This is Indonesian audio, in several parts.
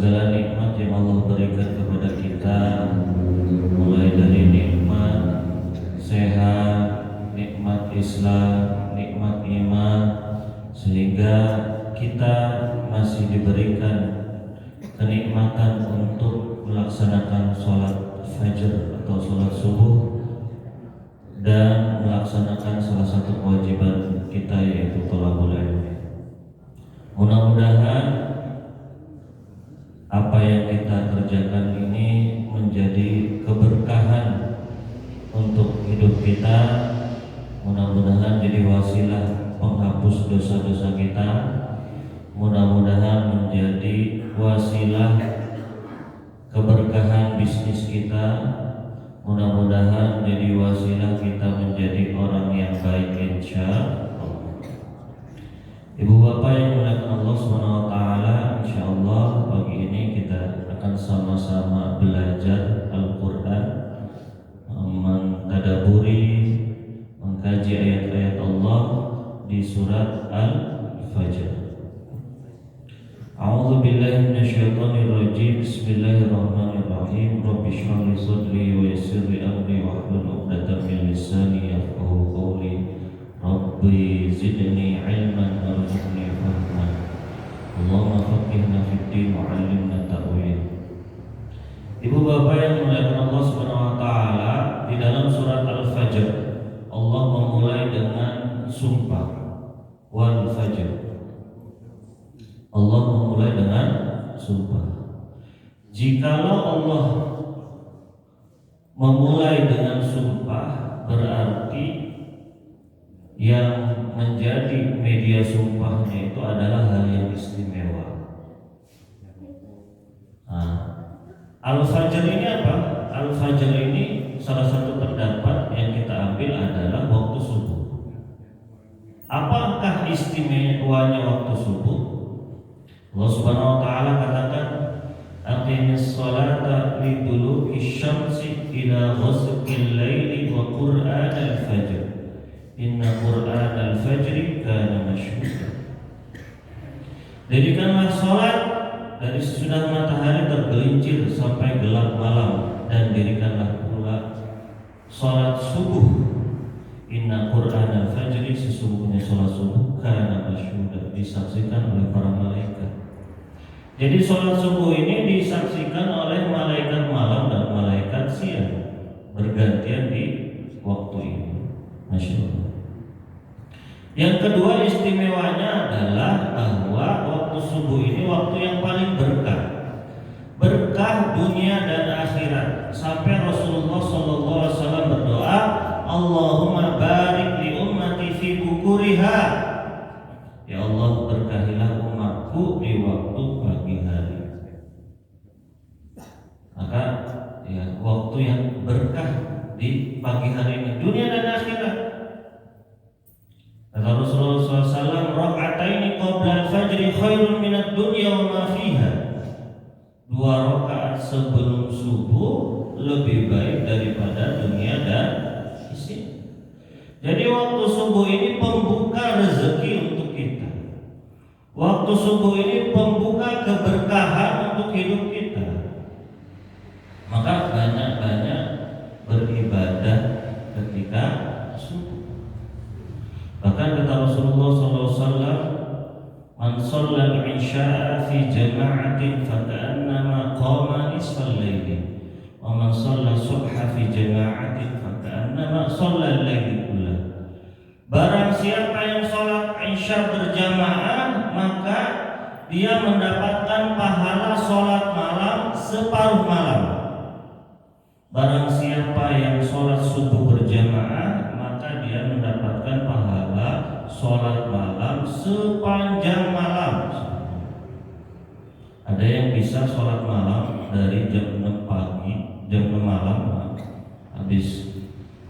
segala nikmat yang Allah berikan kepada kita, mulai dari nikmat sehat, nikmat Islam, nikmat iman, sehingga kita masih diberikan kenikmatan untuk melaksanakan sholat fajr atau sholat subuh dan melaksanakan salah satu kewajiban kita, yaitu thalabul ilmi. Mudah-mudahan apa yang kita kerjakan ini menjadi keberkahan untuk hidup kita. Mudah-mudahan jadi wasilah penghapus dosa-dosa kita. Mudah-mudahan menjadi wasilah keberkahan bisnis kita. Mudah-mudahan jadi wasilah kita menjadi orang yang baik, insyaallah. Ibu bapak yang dimuliakan Allah SWT, insyaallah pagi ini kita akan sama-sama belajar Al-Quran, mentadaburi, mengkaji ayat-ayat Allah di surat Al-Fajr. A'udzu billahi minasyaitonir rajim. Bismillahirrahmanirrahim. Rabbi shrah li sadri wa yassir li amri wahlul 'uqdatam min lisani yafqahu qawli. Rabbi zidni ilman warzuqni fahman. Allahumma faqihna fid din wa 'allimna ta'wil. Ibu bapak yang dimuliakan Allah Subhanahu wa taala, di dalam surat Al-Fajr Allah memulai dengan sumpah, wal fajr. Allah memulai dengan sumpah. Jikalau Allah memulai dengan sumpah, berarti yang menjadi media sumpahnya itu adalah hal yang istimewa. Al-Fajr ini apa? Al-Fajr ini salah satu pendapat yang kita ambil adalah waktu subuh. Apakah istimewanya waktu subuh? Allah Subhanahu wa taala katakan, aqimis sholata liduluki syamsi ila ghasaqil laili wa qur'anal fajr. Inna qur'anal fajri kana mashhuda. Dirikanlah sholat dari sesudah matahari tergelincir sampai gelap malam, dan dirikanlah pula sholat subuh. Inna qur'anal fajri, sesungguhnya sholat subuh, kana mashhuda, disaksikan oleh para malaikat. Jadi sholat subuh ini disaksikan oleh malaikat malam dan malaikat siang, bergantian di waktu ini. Masya Allah. Yang kedua istimewanya adalah bahwa waktu subuh ini waktu yang paling berkah, berkah dunia dan akhirat. Sampai Rasulullah SAW berdoa, Allahumma barik li ummati fi bukuriha. Ya Allah, berkahilah umatku di waktu pagi hari. Maka ya, waktu yang berkah di pagi hari ini, dunia dan akhirat. Kata Rasulullah SAW, raka'ataini qabla al-fajri khairun minad dunya wa ma fiha. 2 rakaat sebelum subuh lebih baik daripada dunia dan isinya. Jadi waktu subuh ini pembuka rezeki untuk kita. Waktu subuh ini pembuka keberkahan untuk hidup kita. Maka banyak-banyak beribadah ketika subuh. Bahkan kata Rasulullah SAW, man shalla al-isya'a fi jama'atin faka'annama qama nisfal laili, wa man shalla subha fi jama'atin faka'annama shalla al-laili kullah. Barang siapa yang sholat isya berjamaah, maka dia mendapatkan pahala sholat malam separuh malam. Barang siapa yang sholat subuh berjamaah, maka dia mendapatkan pahala sholat malam sepanjang malam. Ada yang bisa sholat malam dari jam 6 pagi, jam 6 malam, habis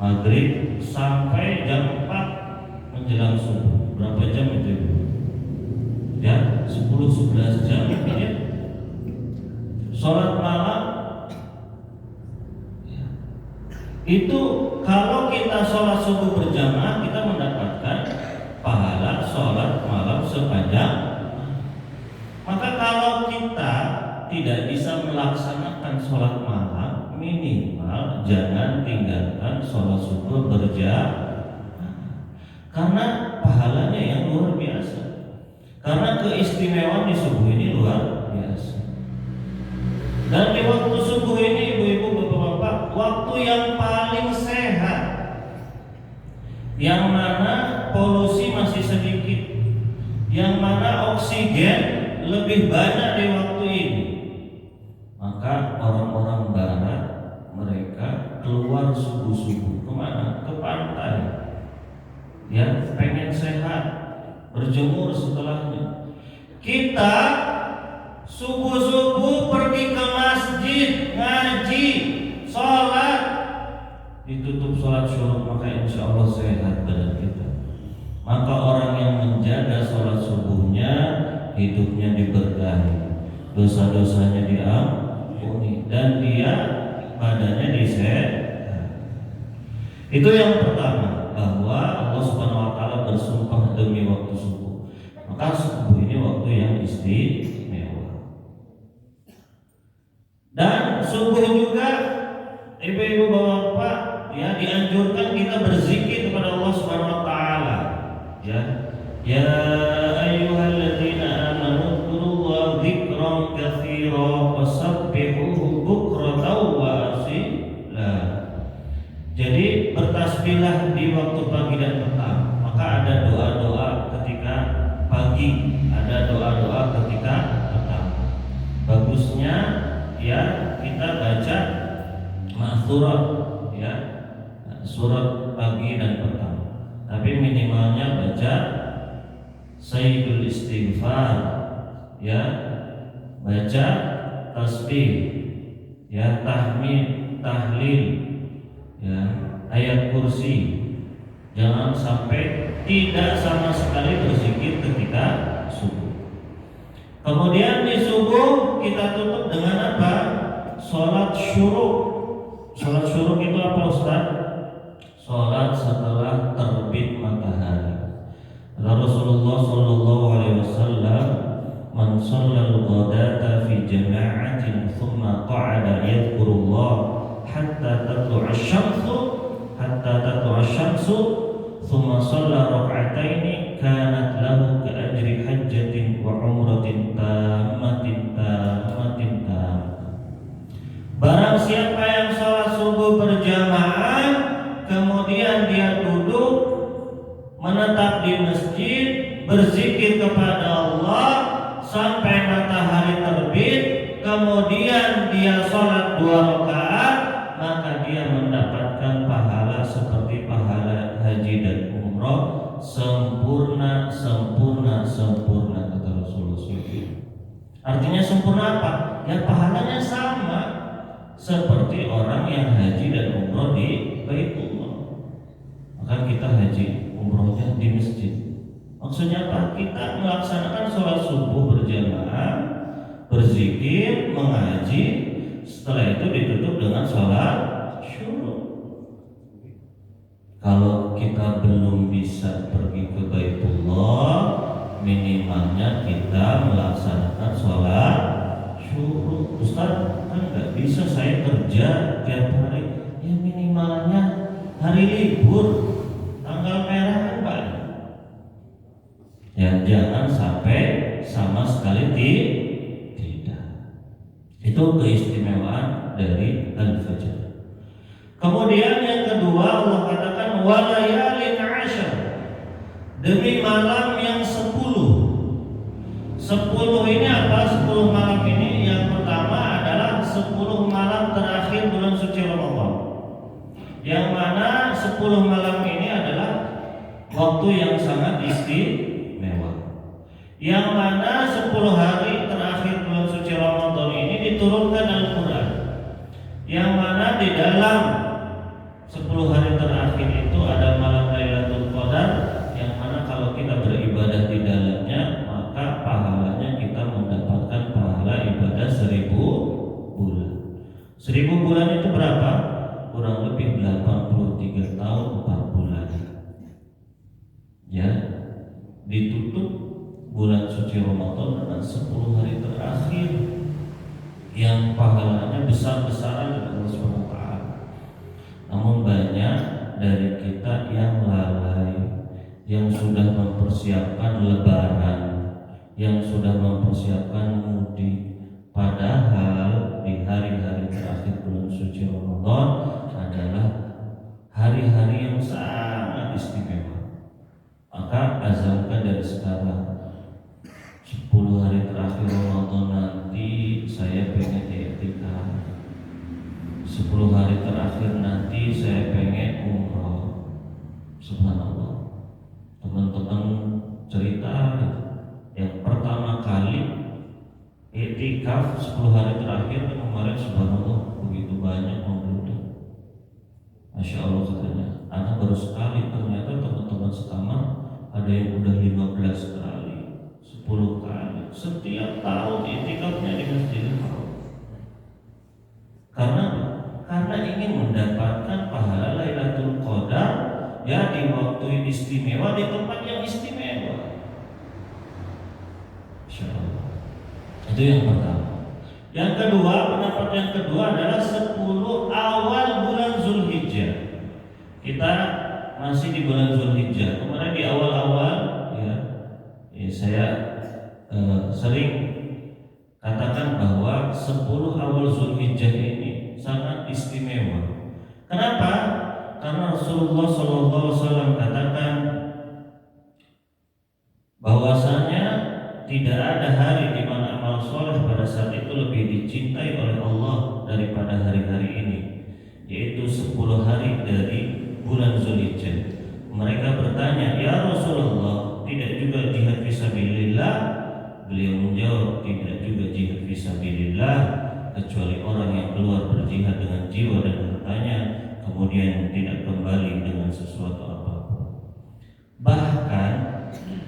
maghrib sampai jam 4 menjelang subuh. Berapa jam itu? Ya, 10-11 jam ya. Sholat malam ya. Itu kalau kita sholat subuh berjamaah, kita mendapatkan pahala sholat malam sepanjang. Maka kalau kita tidak bisa melaksanakan sholat malam, minimal jangan tinggalkan sholat subuh berjamaah, karena pahalanya yang luar biasa, karena keistimewaan di subuh ini luar biasa. Dan di waktu subuh ini ibu-ibu bapak-bapak, waktu yang paling sehat, yang mana polusi masih sedikit, yang mana oksigen lebih banyak di waktu ini. Maka orang-orang barat mereka keluar subuh-subuh kemana? Ke pantai, ya, pengen sehat, berjemur setelahnya. Kita subuh-subuh pergi ke masjid, ngaji, sholat, ditutup sholat syuruk, maka insya Allah sehat badan kita. Maka orang yang menjaga sholat subuhnya, hidupnya diberkahi, dosa-dosanya diampuni, dan dia badannya disehat. Itu yang pertama, bahwa Allah Subhanahu wa taala bersumpah demi waktu subuh. Maka subuh ini waktu yang istimewa. Dan subuh juga ibu-ibu bapak-bapak, ya, dianjurkan kita berzikir kepada Allah Subhanahu wa taala. Ya ayyuhalladzina amanu dzkurullaha dzikran katsiran wasabbihuhu bukratan wa asila. Jadi bertasbihlah di waktu pagi dan petang. Maka ada doa-doa ketika pagi, ada doa-doa ketika petang. Bagusnya ya kita baca ma'thurat, ya, surat pagi dan petang. Tapi minimalnya baca sayyidul istighfar, ya, baca tasbih, ya, tahmid, tahlil, ya, ayat kursi. Jangan sampai tidak sama sekali berzikir ketika subuh. Kemudian di subuh kita tutup dengan apa? Sholat syuruk. Sholat syuruk itu apa, Ustaz? Sholat setelah terbit matahari. Rasulullah sallallahu alaihi wasallam, man shallal ghadata fi jama'atin thumma qa'ada yadhkurullah hatta tatlu'a asy-syamsu thumma shalla rak'ataini kanat lahu ka'ajri hajjatin wa umratin tammatin. Barang siapa yang sholat subuh berjamaah, kemudian dia duduk menetap di masjid, berzikir kepada Allah sampai matahari terbit, kemudian dia sholat 2 rakaat, maka dia mendapatkan pahala seperti pahala haji dan umroh, sempurna kata Rasulullah SAW. Artinya sempurna apa? Ya, pahalanya sama seperti orang yang haji dan umroh di Baitullah. Maka kita haji umrohnya di masjid. Maksudnya apa? Kita melaksanakan sholat subuh berjamaah, berzikir, mengaji. Setelah itu ditutup dengan sholat syuruk. Kalau kita belum bisa pergi ke Baitullah, minimalnya kita melaksanakan sholat syuruk. Ustaz, kan nggak bisa saya kerja tiap hari. Ya minimalnya hari libur, tanggal merah kan banyak. Ya jangan sampai sama sekali tidak. Itu keistimewaan dari al-fajr. Kemudian yang kedua, Allah katakan walayalin ashar, demi malam yang 10. 10 ini apa? 10 malam ini yang pertama adalah 10 malam terakhir bulan suci Ramadan. Yang mana 10 malam ini adalah waktu yang sangat istimewa. Yang mana 10 hari terakhir bulan suci Ramadan ini diturunkan Al-Quran. Yang mana di dalam 10 hari terakhir itu ada malam Lailatul Qadar, yang mana kalau kita beribadah di dalamnya, maka pahalanya kita mendapatkan pahala ibadah 1000 bulan. 1000 bulan itu berapa? Kurang lebih 83 tahun 4 bulan. Ya, ditutup bulan suci Ramadan dengan 10 hari terakhir. yang pahalanya besar-besaran dari Allah Subhanahu wa taala. Namun banyak dari kita yang lalai, yang sudah mempersiapkan lebaran, yang sudah mempersiapkan mudik, padahal di hari-hari terakhir bulan suci Ramadan adalah hari-hari yang sangat istimewa. Maka azamkan dari sekarang, 10 hari terakhir Ramadan nanti saya pengen i'tikaf, 10 hari terakhir nanti saya pengen umroh. Subhanallah, teman-teman cerita yang pertama kali i'tikaf 10 hari terakhir kemarin, subhanallah begitu banyak membludak. Masya Allah katanya, anak baru sekali, ternyata teman-teman sekamar ada yang udah 15 kali, 10 kali, setiap tahun i'tikafnya di Masjidil Haram. Karena ingin mendapatkan pahala Lailatul Qadar ya di waktu istimewa, di tempat yang istimewa. Insya Allah. Itu yang pertama. Yang kedua, pendapat yang kedua adalah 10 awal bulan Zulhijjah. Kita masih di bulan Zulhijjah. Kemarin di awal-awal ya saya sering katakan bahwa 10 awal Zulhijjah ini sangat istimewa. Kenapa? Karena Rasulullah SAW katakan bahwasanya tidak ada hari di mana amal soleh pada saat itu lebih dicintai oleh Allah daripada hari-hari ini, yaitu 10 hari dari bulan Zulhijjah. Mereka bertanya, ya Rasulullah, tidak juga jihad fisabilillah? Beliau menjawab, tidak juga jihad fisabilillah, kecuali orang yang keluar berjihad dengan jiwa dan hartanya, kemudian tidak kembali dengan sesuatu apapun. Bahkan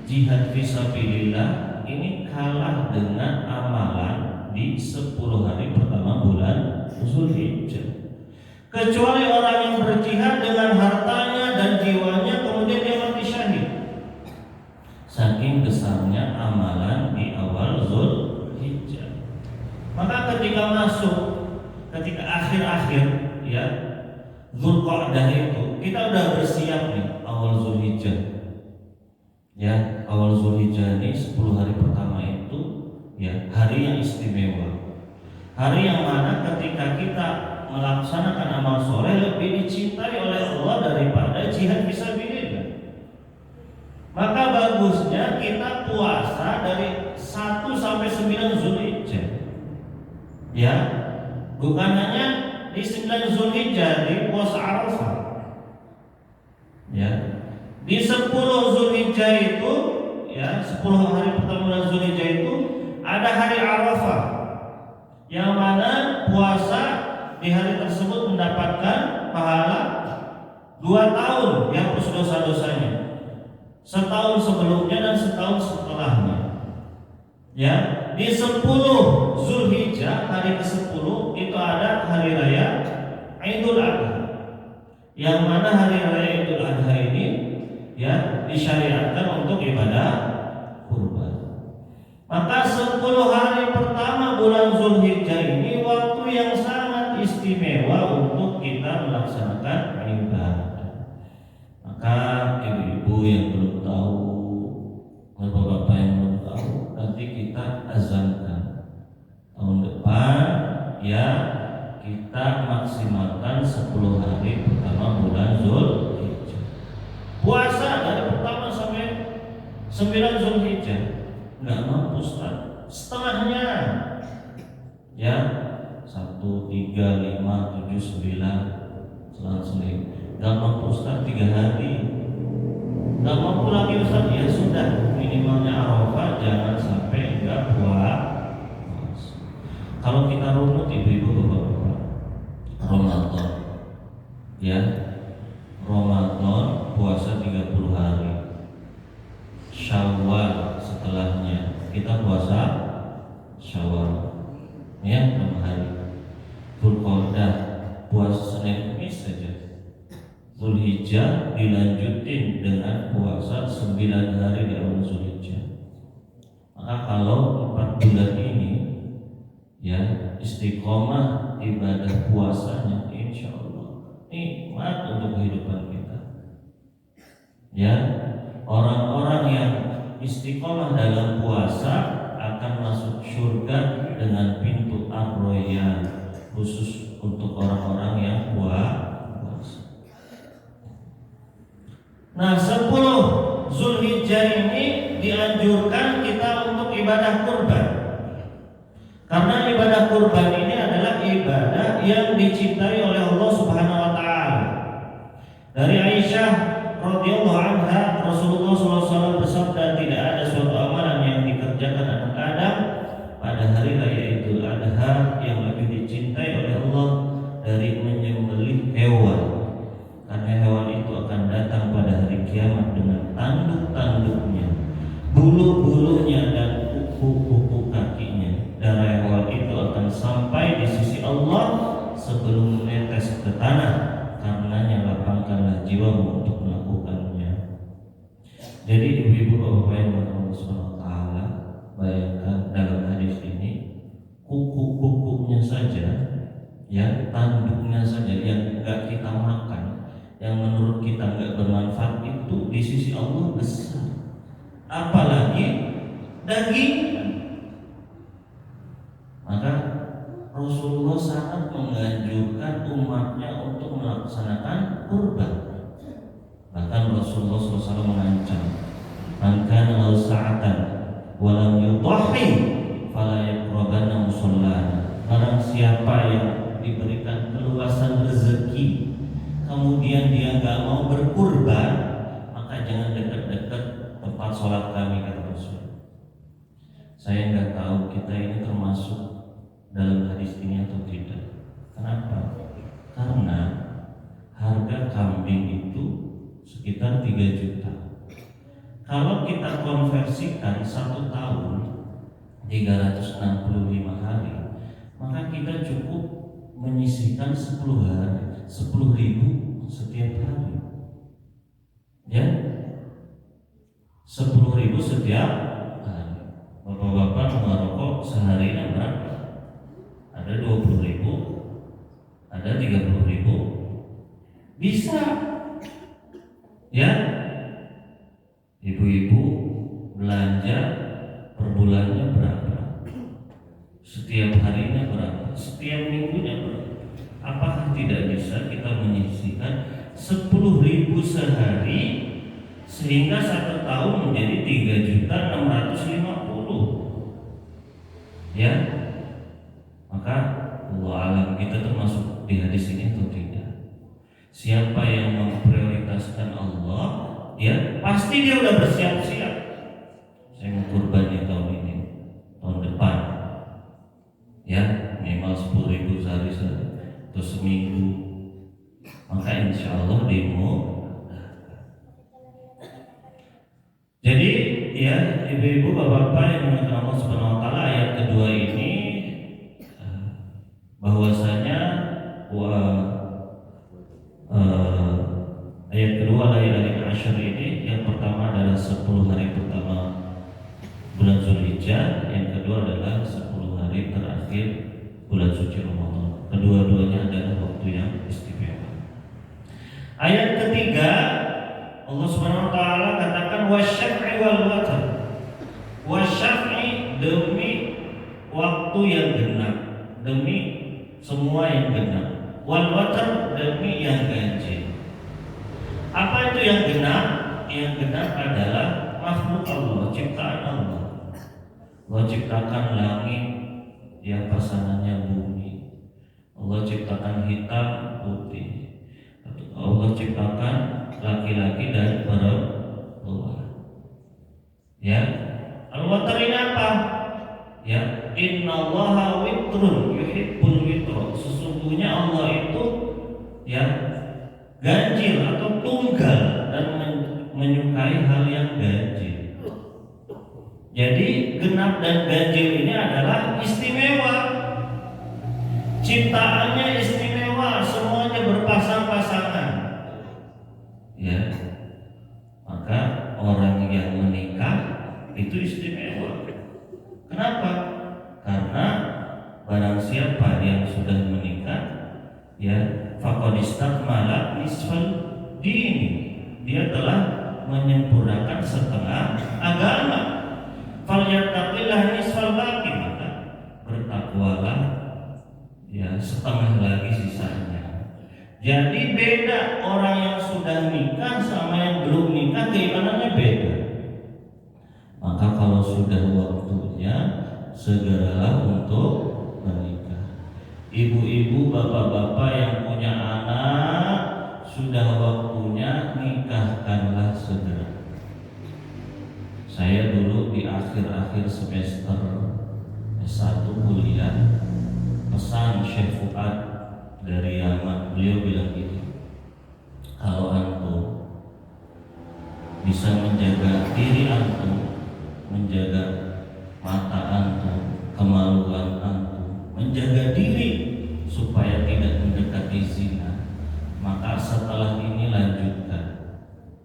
jihad fisabilillah ini kalah dengan amalan di 10 hari pertama bulan Zulhijjah. Kecuali orang yang berjihad dengan hartanya dan jiwanya kemudian dia mati syahid. Saking besarnya amalan di awal Zulhijjah. Maka ketika akhir-akhir ya Dzulqa'dah itu kita udah bersiap nih awal Zulhijjah. Ya, awal Zulhijjah ini 10 hari pertama itu ya hari yang istimewa. Hari yang mana ketika kita melaksanakan amal soleh lebih dicintai oleh Allah daripada jihad fisabilillah. Maka bagusnya kita puasa dari 1 sampai 9 Zulhijjah. Ya, bukan hanya di 9 Zulhijjah di puasa Arafah. Ya. Di 10 Zulhijjah itu ya 10 hari pertama bulan Zulhijjah itu ada hari Arafah, yang mana puasa di hari tersebut mendapatkan pahala 2 tahun yang hapus dosa-dosanya, setahun sebelumnya dan setahun setelahnya. Ya, di 10 Zulhijjah hari ke-10 itu ada hari raya Idul Adha, yang mana hari raya Idul Adha ini ya disyariatkan untuk ibadah kurban. Maka 10 hari pertama bulan Zulhijjah ini waktu yang sangat istimewa untuk kita melaksanakan ibadah. Maka ibu-ibu yang belum tahu, bapak-bapak yang belum tahu, nanti kita azamkan tahun depan ya kita maksimalkan 10 hari pertama bulan Zulhijjah. Puasa dari pertama sampai 9 Zulhijjah. Enggak mampu setengahnya. Ya, 1, 3, 5, 7, 9 selang-seling. Enggak mampu 3 hari. Enggak mampu lagi Ustaz, ya sudah, minimalnya Arafah jangan sampai enggak puasa. Kalau kita runut ibu-ibu bapak-bapak, Ramadan ya, Ramadan puasa 30 hari, Syawal setelahnya kita puasa Syawal ya 6 hari, Dzulqa'dah puasa Senin Kamis saja, Zulhijjah dilanjutin dengan puasa 9 hari di awal Zulhijjah. Maka kalau 4 bulan ini ya istimewa istiqomah ibadah puasanya, insya Allah nikmat untuk kehidupan kita. Ya, orang-orang yang istiqomah dalam puasa akan masuk surga dengan pintu ar-royan, khusus untuk orang-orang yang puasa. Nah, 10 Zulhijjah ini dianjurkan kita untuk ibadah kurban. Karena ibadah kurban ini adalah ibadah yang dicintai oleh Allah Subhanahu wa taala. Dari Aisyah radhiyallahu anha, Rasulullah SAW bersabda, tidak ada suatu amalan yang dikerjakan anak Adam pada hari raya Idul Adha yang lebih dicintai oleh Allah dari menyembelih hewan. Karena hewan itu akan datang pada hari kiamat dengan tanduk-tanduknya, bulu-bulunya dan kuku-kuku kakinya. Darah hewan itu akan sampai di sisi Allah sebelum menetes ke tanah. Karenanya lapangkanlah jiwamu untuk melakukannya. Jadi ibu-ibu bapak yang Allah SWT, bayangkan dalam hadis ini kuku-kukunya saja, ya tanduknya saja yang enggak kita makan, yang menurut kita enggak bermanfaat, itu di sisi Allah besar. Apalagi daging. Maka Rasulullah sangat menganjurkan umatnya untuk melaksanakan kurban. Bahkan Rasulullah SAW mengancam, man kana lahu sa'atan wa lam yudahhi fala yaqrabanna musallana. Barang siapa yang diberikan keluasan rezeki kemudian dia enggak mau berkurban, maka jangan dekat-dekat tempat sholat kami, kata Rasul. Saya enggak tahu kita ini termasuk dalam hadis ini atau tidak. Kenapa? Karena harga kambing itu sekitar 3 juta. Kalau kita konversikan 1 tahun 365 hari, maka kita cukup menyisihkan 10 hari, 10.000 setiap hari. Ya, 10.000 setiap hari. Bapak-bapak merokok sehari berapa? Ada 20.000, ada 30.000, bisa. Ya, ibu-ibu belanja per bulannya berapa? Setiap harinya berapa? Setiap minggunya berapa? Apakah tidak bisa kita menyisihkan 10.000 sehari sehingga 1 tahun menjadi 3.650? Ya. Maka Allah alam kita termasuk di hadis ini atau tidak. Siapa yang memprioritaskan Allah, ya pasti dia udah bersiap-siap. Saya mau kurban di tahun ini, tahun depan, ya minimal 10.000 sehari atau seminggu. Maka insya Allah demo. Jadi ya ibu-ibu bapak-bapak yang dimuliakan Allah Subhanahu wa taala, ayat kedua ini bahwasanya ayat kedua dari Asyr ini, yang pertama adalah 10 hari pertama bulan Zulhijjah, yang kedua adalah 10 hari terakhir bulan suci Ramadan. Kedua-duanya adalah waktu yang istimewa. Ayat ketiga Allah Subhanahu wa taala katakan wasyaf'i wal watr. Wasyaf'i demi waktu yang genap, demi semua yang genap. Wal watr demi yang ganjil. Apa itu yang genap? Yang genap adalah makhluk Allah, ciptaan Allah. Allah ciptakan langit, ya pasangannya bumi. Allah ciptakan hitam putih. Allah ciptakan laki-laki dan perempuan. Ya, al-watr ini apa? Ya, innallaha witrun yuhibbul witr. Sesungguhnya Allah itu ya ganjil atau tunggal dan menyukai hal yang ganjil. Jadi genap dan ganjil ini adalah istimewa. Ciptaannya istimewa, semuanya berpasang-pasangan. Ya, maka orang yang menikah itu istimewa. Kenapa? Karena barang siapa yang sudah menikah, ya, faqad istakmala nisfal dini, dia telah menyempurnakan setengah agama. Falyattaqillah nisfal baqi, maka bertakwalah ya setengah lagi sisanya. Jadi beda orang yang sudah nikah sama yang belum nikah, keimanannya beda. Maka kalau sudah waktunya, segeralah untuk menikah. Ibu-ibu, bapak-bapak yang punya anak, sudah waktunya, nikahkanlah segera. Saya dulu di akhir-akhir semester S1 kuliah, pesan Syekh Fuad dari Yaman, beliau bilang gini, kalau antum bisa menjaga diri antum, menjaga mata antum, kemaluan antum, menjaga diri supaya tidak mendekati zina, maka setelah ini lanjutkan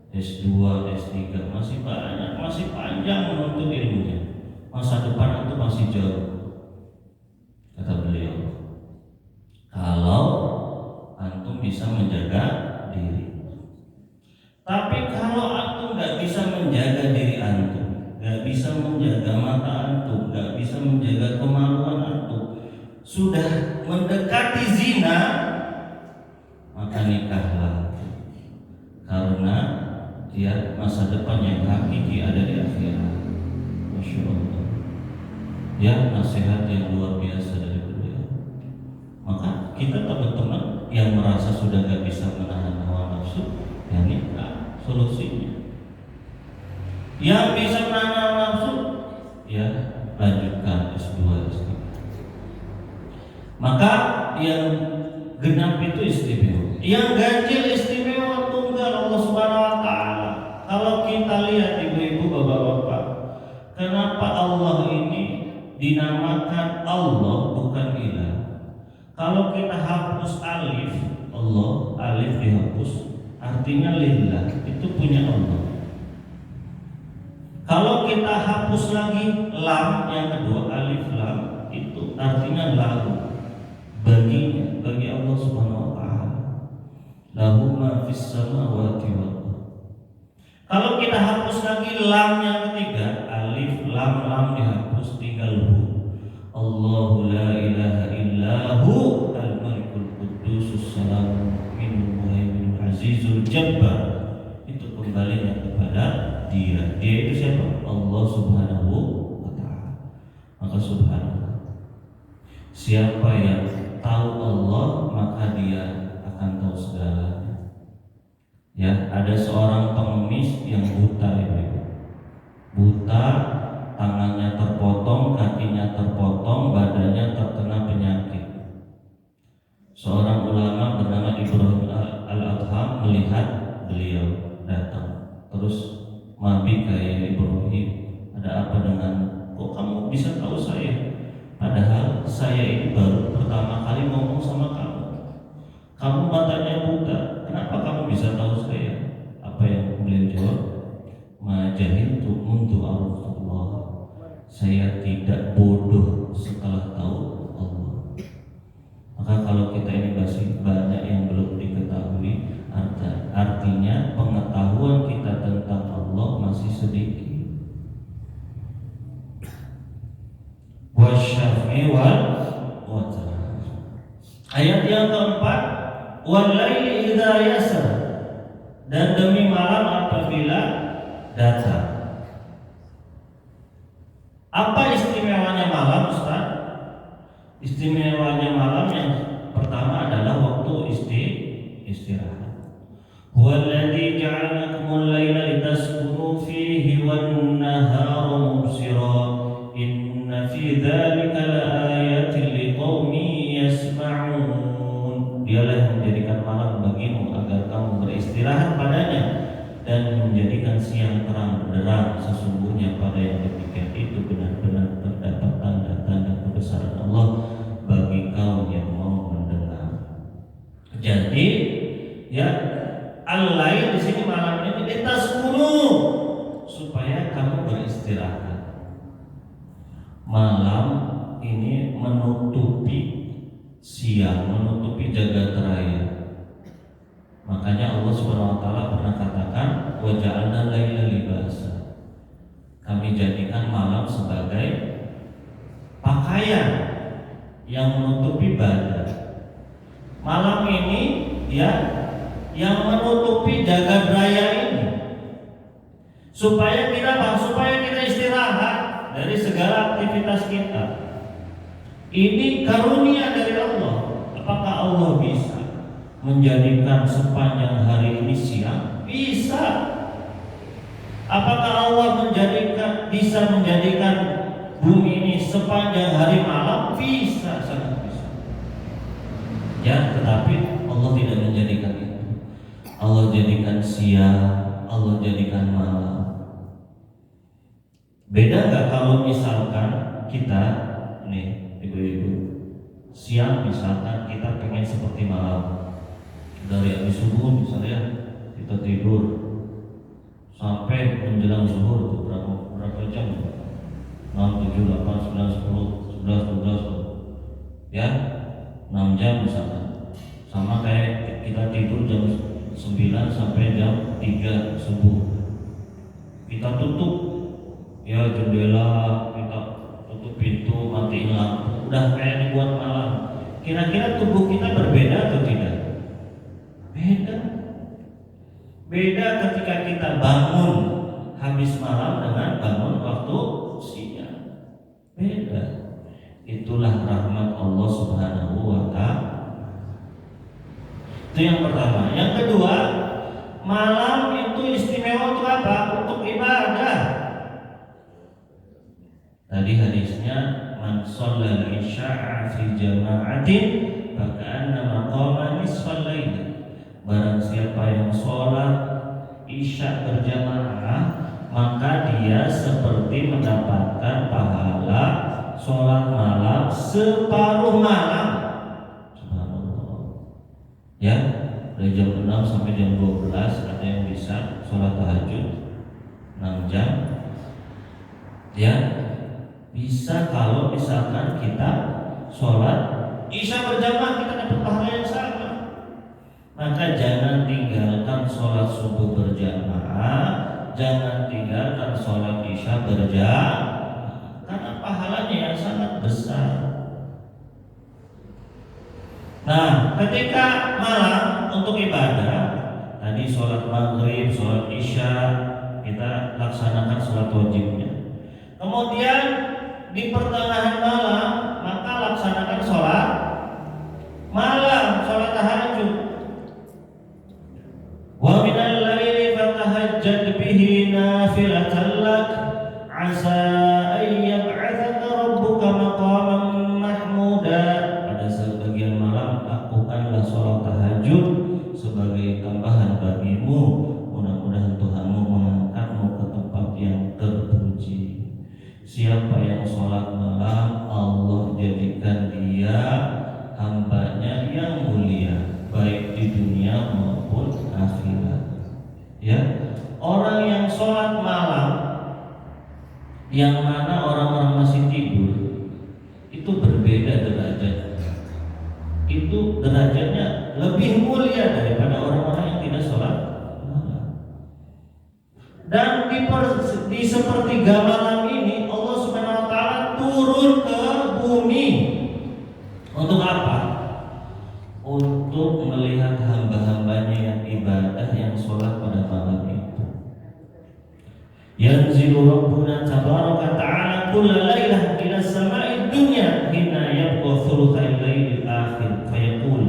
S2, S3, masih banyak, masih panjang menuntut ilmunya, masa depan antum masih jauh, kata beliau. Kalau antum bisa menjaga diri. Tapi kalau antum gak bisa menjaga diri antum, gak bisa menjaga mata antum, gak bisa menjaga kemaluan antum, sudah mendekati zina, maka nikahlah. Karena dia masa depan yang hakiki ada di akhirat. Masya Allah. Ya, nasihat yang luar biasa dari beliau. Maka kita teman-teman yang merasa sudah gak bisa menahan hawa nafsu, ya nikah solusinya. Yang bisa menahan hawa nafsu, ya lanjutkan S2, S3. Maka yang genap itu istimewa, yang ganjil istimewa tunggal Allah Subhanahu wa Ta'ala. Kalau kita lihat ibu-ibu, bapak-bapak, kenapa Allah ini dinamakan Allah bukan ilah? Kalau kita hapus alif, Allah, alif dihapus, artinya lillah, itu punya Allah. Kalau kita hapus lagi lam yang kedua, alif lam, itu artinya lahu, baginya, bagi Allah Subhanahu wa Ta'ala. Lahu ma fis samawati wal ardh. Kalau kita hapus lagi lam yang ketiga, alif lam dihapus, tinggal hu. Allahu la ilaha illahu al-malikul qudusus salamul mu'minul muhaiminul azizul jabbar. Itu kembalinya kepada dia. Dia itu siapa? Allah Subhanahu wa Ta'ala. Maka subhanallah, siapa yang tahu Allah, maka dia akan tahu segalanya. Ya, ada seorang pengemis yang buta, buta, tangannya terpotong, kakinya terpotong, badannya terkena penyakit. Seorang ulama bernama Ibrahim Al-Adham melihat beliau datang, terus mabi kayak Ibrahim, ada apa dengan, kok kamu bisa tahu saya? Padahal saya ini baru pertama kali ngomong sama kamu. Kamu matanya buta, kenapa kamu bisa tahu saya? Apa yang beliau jawab? Ma jahiltu mundu arafullah. Saya tidak bodoh setelah tahu Allah. Maka kalau kita ini masih banyak yang belum diketahui, artinya pengetahuan kita tentang Allah masih sedikit. Wasyafi wal watar. Ayat yang keempat, wal laili idza yasar, dan demi malam apabila datang. Apa istimewanya malam, Ustaz? Istimewanya malam yang pertama adalah waktu istirahat. Huwallazi ja'alakumul laila litaskunu fihi wan nahara mubsira. Inna fi dzalika laayatin liqaumin yasma'un. Dialah yang menjadikan malam bagimu agar kamu beristirahat padanya, dan menjadikan siang terang benderang. Sesungguhnya pada yang demikian itu benar-benar terdapat tanda-tanda kebesaran Allah bagi kaum yang mau mendengar. Jadi, ya, al-lail di sini malam ini litaskunu, supaya kamu beristirahat. Malam ini menutupi siang, menutupi jagat raya. Makanya Allah Subhanahu wa taala pernah katakan, wa ja'alna laila libasa. Kami jadikan malam sebagai pakaian yang menutupi badan. Malam ini ya yang menutupi jagat raya ini, supaya kita istirahat dari segala aktivitas kita. Ini karunia dari Allah. Apakah Allah bisa menjadikan sepanjang hari ini siang? Bisa. Apakah Allah bisa menjadikan bumi ini sepanjang hari malam? Bisa, sangat bisa. Ya, tetapi Allah tidak menjadikan itu. Allah jadikan siang, Allah jadikan malam. Beda nggak kalau misalkan kita nih ibu-ibu, siang misalkan kita pengen seperti malam, dari habis subuh misalnya kita tidur sampai menjelang zuhur itu berapa jam? 6, 7, 8, 9, 10, 11, 12 ya 6 jam misalkan. Sama kayak kita tidur jam 9 sampai jam 3 subuh. Kita tutup ya jendela, kita tutup pintu, matiin lampu, udah kayak dibuat malam. Kira-kira tubuh kita berbeda atau tidak? Beda ketika kita bangun habis malam dengan bangun waktu siang. Beda. Itulah rahmat Allah Subhanahu wa ta'ala. Itu yang pertama. Yang kedua, malam itu istimewa untuk apa? Untuk ibadah. Tadi hadisnya, man shallal isya'a fi jama'atin faka'annama qama nisfal lail. Barang siapa yang sholat isya berjamaah, maka dia seperti mendapatkan pahala sholat malam separuh malam. Subhanallah. Ya, dari jam 6 sampai jam 12 ada yang bisa sholat tahajud 6 jam. Ya, bisa kalau misalkan kita sholat isya berjamaah, kita dapat pahala yang sama. Maka jangan tinggalkan sholat subuh berjamaah, jangan tinggalkan sholat isya berjamaah, karena pahalanya yang sangat besar. Nah, ketika malam untuk ibadah, tadi sholat maghrib, sholat isya kita laksanakan sholat wajibnya. Kemudian di pertengahan malam maka laksanakan sholat malam, sholat tahajud. Wa minal laili fatahajjad bihi nafilatan lak asa ay yab'atsaka rabbuka maqaman mahmuda. Pada sebagian malam lakukanlah sholat tahajud sebagai tambahan bagimu, mudah-mudahan Tuhanmu mengangkatmu ke tempat yang terpuji. Siapa yang sholat malam, Allah jadikan dia hambanya yang mulia, baik di dunia maupun akhirat. Ya, orang yang sholat malam, yang mana orang-orang masih tidur, itu berbeda derajatnya. Itu derajatnya lebih mulia daripada orang-orang yang tidak sholat malam. Dan di sepertiga malam ini Allah Subhanahu wa ta'ala turun ke bumi. Untuk apa? Untuk melihat hamba-hambanya yang ibadah, yang sholat pada malam itu. Yanzilu Rabbuna tabaraka ta'ala kulla lailah ila sama'id dunya hina yabqa thuluthai lailil akhir fayaqul.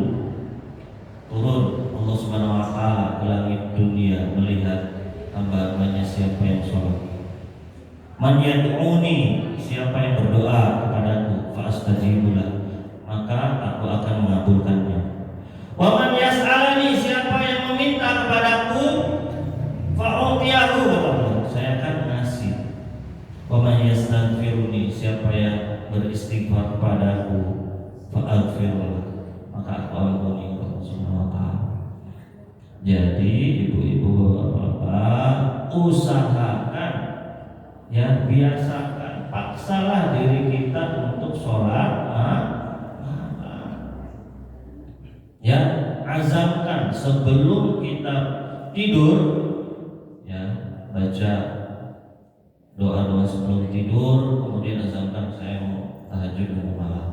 Turun Allah Subhanahu wa ta'ala ke langit dunia melihat hamba-hambanya siapa yang sholat. Man yad'uni, siapa yang berdoa kepadaku, fa astajibu lah, maka aku akan mengabulkannya. Wa man yas'alani, siapa yang meminta kepadaku, fa utiyahu, saya akan ngasih. Wa man yastaghfiruni, siapa yang beristighfar kepadaku, fa aghfirullah, maka aku ampuni. Subhanahu wa ta'ala. Jadi ibu-ibu, bapak-bapak, usahakan, ya, biasakan, paksalah diri kita untuk sholat malam. sebelum kita tidur ya, baca doa-doa sebelum tidur, kemudian azamkan saya mau tahajud di malam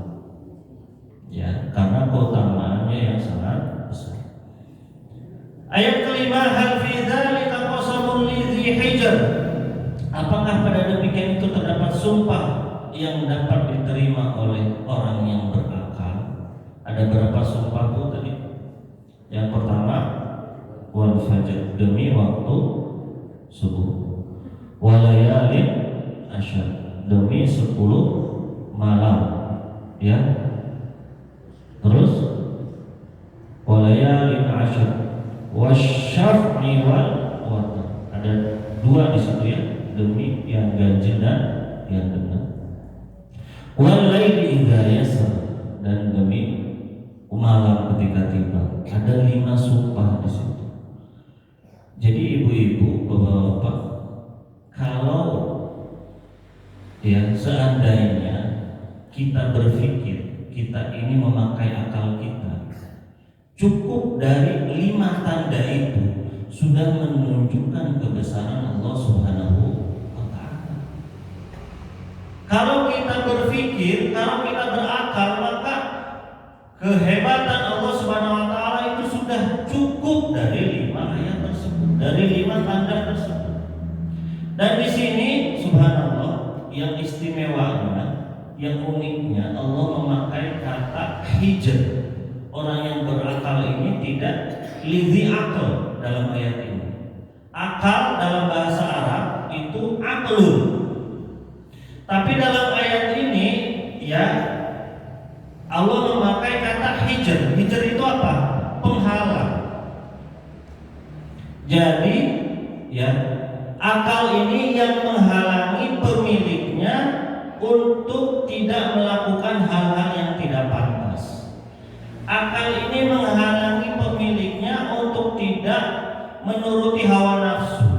ya, karena keutamaannya yang sangat besar. Ayat kelima, hal fi dzalika qasamul lidzi hijr. Apakah pada demikian itu terdapat sumpah yang dapat diterima oleh orang yang berakal? Ada berapa sumpah itu tadi? Yang pertama, wal fajr, demi waktu subuh. Walayalin asyar, demi 10 malam ya. Terus walayalin asyar wasyaf'i wal watar. Ada 2 di situ ya, demi yang ganjil dan yang genap. Wal laili idza yasar, dan demi malam ketika tiba. Ada 5 sumpah di situ. Jadi ibu-ibu, bapak-bapak, kalau ya seandainya kita berpikir kita ini memakai akal kita, cukup dari 5 tanda itu sudah menunjukkan kebesaran Allah Subhanahu wa Ta'ala. Kalau kita berpikir, kalau kita berakal, maka kehebatan Allah Subhanahu wa Ta'ala itu sudah cukup dari 5 ayat tersebut, dari 5 tanda tersebut. Dan di sini subhanallah, yang istimewanya, yang uniknya, Allah memakai kata hijr. Orang yang berakal ini tidak lidzi akal dalam ayat ini. Akal dalam bahasa Arab itu aklun. Tapi dalam ayat ini ya, Allah memakai kata hijr. Hijr itu apa? Penghalang. Jadi ya, akal ini yang menghalangi pemiliknya untuk tidak melakukan hal-hal yang tidak pantas. Akal ini menghalangi pemiliknya untuk tidak menuruti hawa nafsu.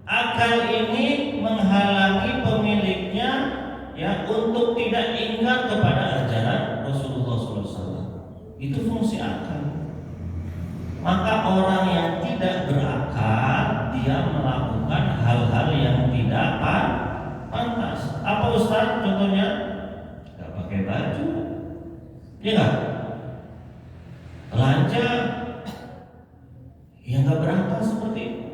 Akal ini menghalangi pemiliknya ya untuk tidak ingat kepada ajaran Rasulullah SAW. Itu fungsi akal. Maka orang yang tidak berakal, dia melakukan hal-hal yang tidak pantas. Apa Ustaz contohnya? Gak pakai baju, ya gak? Belanja, ya gak berakal seperti itu.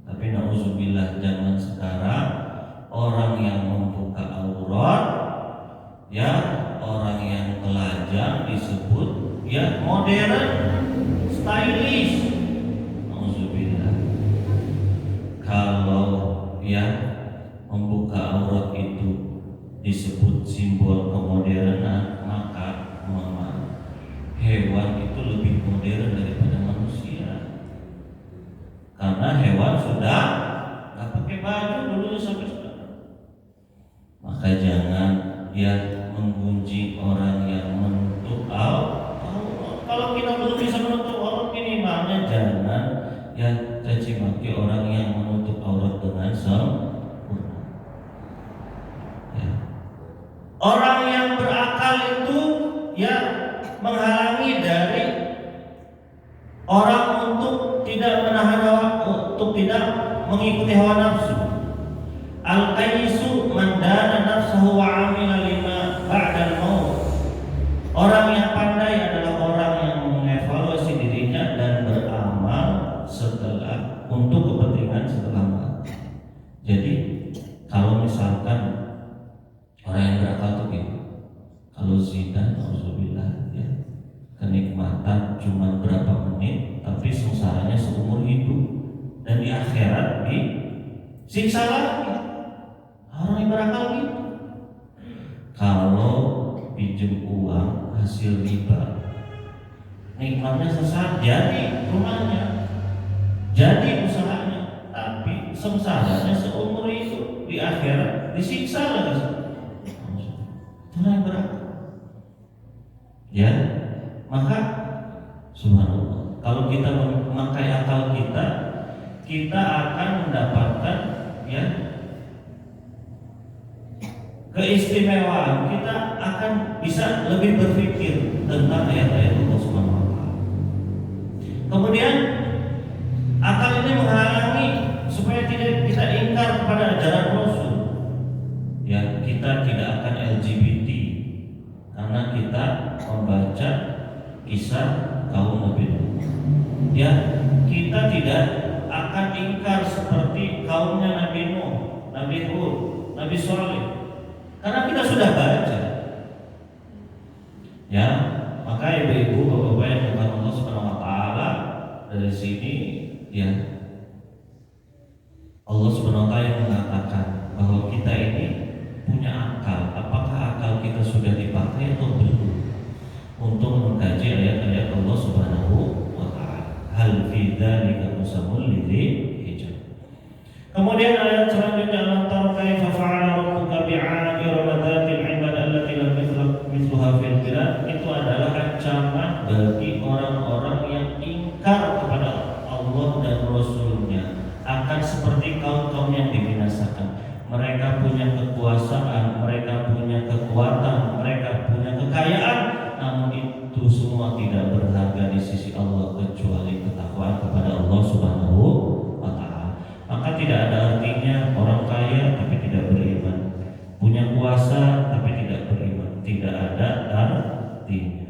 Tapi na'udzubillah, zaman sekarang orang yang membuka aurat, ya orang yang telanjang disebut ya modern, stylish. Na'udzubillah. Kalau ya membuka aurat itu disebut simbol kemodernan, maka hewan itu lebih modern daripada manusia. Karena hewan sudah nggak pakai baju dulu sampai sekarang. Maka jangan ya menggunjing orang yang menutup aurat. Kalau kita belum bisa menutup aurat, minimalnya jangan ya caci maki orang yang menutup aurat dengan sempurna. Ya. Orang yang berakal itu ya menghalangi dari orang untuk tidak menahan untuk tidak mengikuti hawa nafsu. Al-qaisu man dana nafsahu wa 'amila lima ba'dal maut. Orang yang pandai adalah orang yang mengevaluasi dirinya dan beramal setelah untuk kepentingan setelah mati. Jadi kalau misalkan orang yang berakal itu gitu, kalau zina, auzubillah ya, kenikmatan cuma berapa menit, tapi sengsaranya seumur hidup, dan di akhirat disiksa lagi. Orang yang berakal gitu. Kalau pinjam uang hasil riba, nikmatnya sesaat, jadi rumahnya, jadi usahanya, tapi sengsaranya seumur hidup, di akhirat disiksa lagi. Orang yang berakal. Ya, maka subhanallah, kalau kita memakai akal kita, kita akan mendapatkan ya keistimewaan. Kita akan bisa lebih berpikir tentang ayat-ayat Allah Subhanahu wa Ta'ala. Kemudian akal ini menghalangi supaya tidak kita ingkar kepada ajaran Rasul. Ya, kita tidak akan LGBT karena kita membaca kisah kaum Nabi Nuh. Ya, kita tidak akan ingkar seperti kaumnya Nabi Nuh, Nabi Hud, Nabi Shalih, karena kita sudah baca. Ya, maka ibu-ibu, bapak-bapak yang dimuliakan Allah Subhanahu wa taala, dari sini ya Allah Subhanahu wa taala yang mengatakan bahwa kita ini punya akal. Apakah akal kita sudah dipakai atau belum untuk mengkaji ayat-ayat Allah Subhanahu wa taala? Hal fi dzalika qasamul lidzi hijab. Kemudian ayat selanjutnya, alam tara kaifa fa'ala rabbuka bi'adi ramadatil ibad allati lam mithluha fil bilad. Itu adalah ancaman bagi orang-orang yang ingkar kepada Allah dan Rasulnya, akan seperti kaum-kaum yang dibinasakan. Mereka punya kekuasaan, mereka punya kekuatan, mereka punya kekayaan, namun itu semua tidak berharga di sisi Allah kecuali ketakwaan kepada Allah Subhanahu wa taala. Maka tidak ada artinya orang kaya tapi tidak beriman, punya kuasa tapi tidak beriman, tidak ada artinya.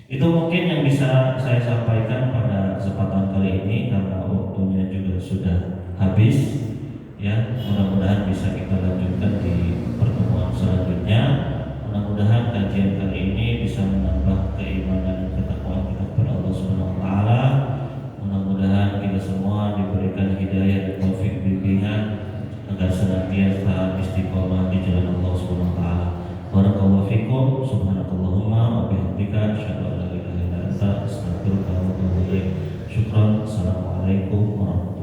Itu mungkin yang bisa saya sampaikan pada kesempatan kali ini karena waktunya juga sudah habis. Ya, mudah-mudahan bisa kita lanjutkan di pertemuan selanjutnya. Mudah-mudahan kajian kali ini bisa menambah keimanan dan ketakwaan kita kepada Allah Subhanahu wa taala. Mudah-mudahan kita semua diberikan hidayah dan taufik bimbingan agar senantiasa istiqomah di jalan Allah Subhanahu wa taala. Barakallahu fikum, subhanakallahumma wa bihamdika, asyhadu an la ilaha illa anta, astaghfiruka wa atubu ilaik. Syukran. Assalamualaikum warahmatullahi wabarakatuh.